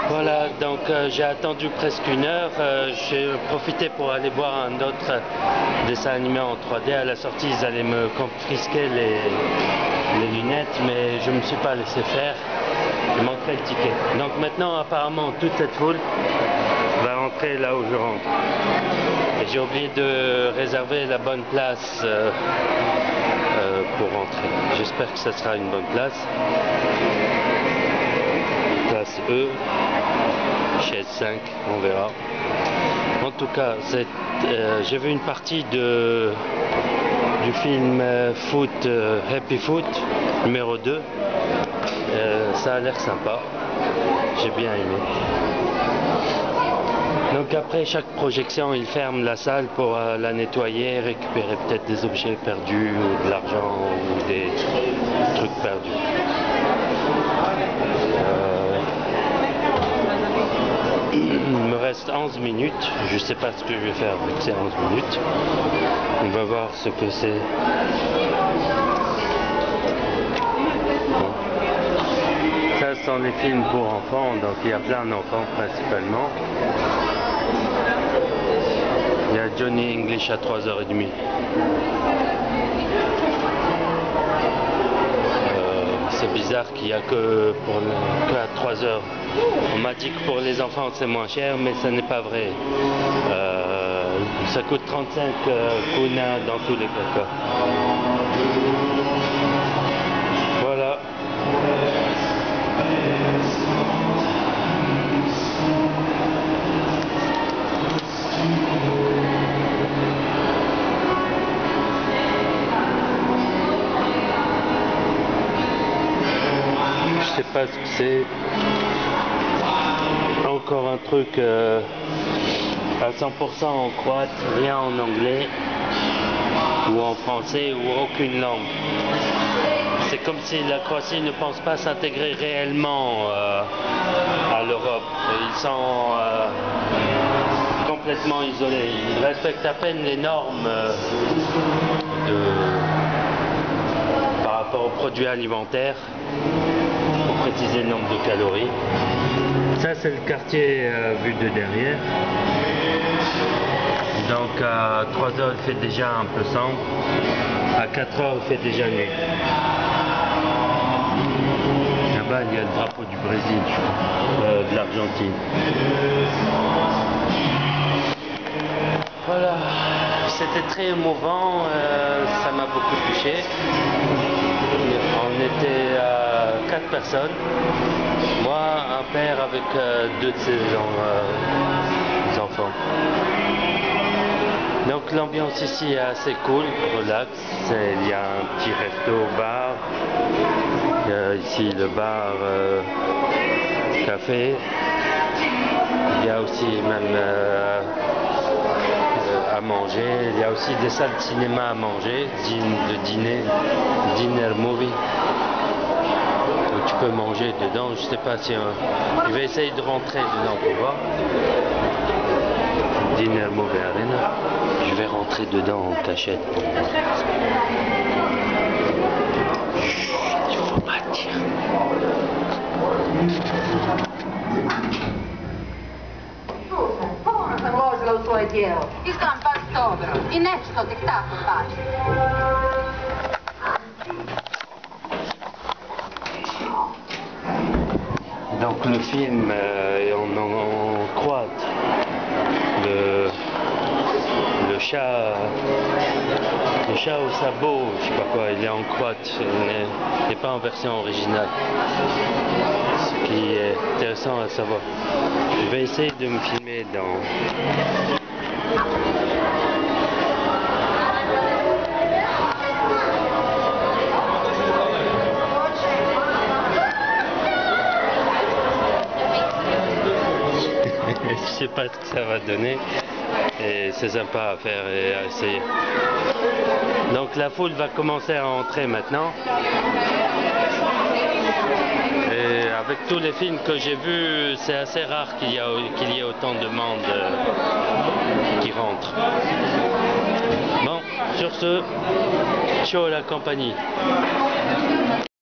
Voilà, donc j'ai attendu presque une heure. J'ai profité pour aller voir un autre dessin animé en 3D. À la sortie, ils allaient me confisquer les lunettes, mais je ne me suis pas laissé faire. Il manquerait le ticket. Donc maintenant, apparemment, toute cette foule va rentrer là où je rentre. Et j'ai oublié de réserver la bonne place pour rentrer. J'espère que ça sera une bonne place. Place E, chaise 5, on verra. En tout cas, j'ai vu une partie du film Foot, Happy Foot, numéro 2. Ça a l'air sympa, j'ai bien aimé. Donc après chaque projection, ils ferment la salle pour la nettoyer, récupérer peut-être des objets perdus, ou de l'argent, ou des trucs perdus. Il me reste 11 minutes, je ne sais pas ce que je vais faire avec ces 11 minutes. On va voir ce que c'est. Bon. Ça, ce sont les films pour enfants, donc il y a plein d'enfants principalement. Il y a Johnny English à 3h30. C'est bizarre qu'il n'y a que à 3 heures. On m'a dit que pour les enfants c'est moins cher, mais ce n'est pas vrai. Ça coûte 35 kuna dans tous les cas. Voilà. Je sais pas ce que c'est. Encore un truc à 100% en croate, rien en anglais ou en français ou aucune langue. C'est comme si la Croatie ne pense pas s'intégrer réellement à l'Europe. Ils sont complètement isolés. Ils respectent à peine les normes par rapport aux produits alimentaires. Préciser le nombre de calories. Ça c'est le quartier vu de derrière. Donc à 3h il fait déjà un peu sombre. À 4h il fait déjà nuit. Là-bas il y a le drapeau du Brésil, je crois, de l'Argentine. Voilà, c'était très émouvant, ça m'a beaucoup touché. On était à 4 personnes, moi, un père avec 2 de ses enfants. Donc l'ambiance ici est assez cool, relax. Il y a un petit resto-bar, il y a ici le bar café, il y a aussi même à manger, il y a aussi des salles de cinéma à manger, de dinner movie, où tu peux manger dedans. Je sais pas si je vais essayer de rentrer dedans pour voir. Dinner movie arena, je vais rentrer dedans en cachette pour voir. Chut, il faut pas dire. U svoje djelo. Izgledam baš dobro. I nešto ti tako pači. Donc le film est en croate. Le chat au sabot, je sais pas quoi, il est en croate, il n'est pas en version originale. Ce qui est intéressant à savoir. Je vais essayer de me filmer dans... Je sais pas ce que ça va donner et c'est sympa à faire et à essayer. Donc la foule va commencer à entrer maintenant. Et avec tous les films que j'ai vus, c'est assez rare qu'il y ait autant de monde qui rentre. Bon, sur ce, ciao la compagnie.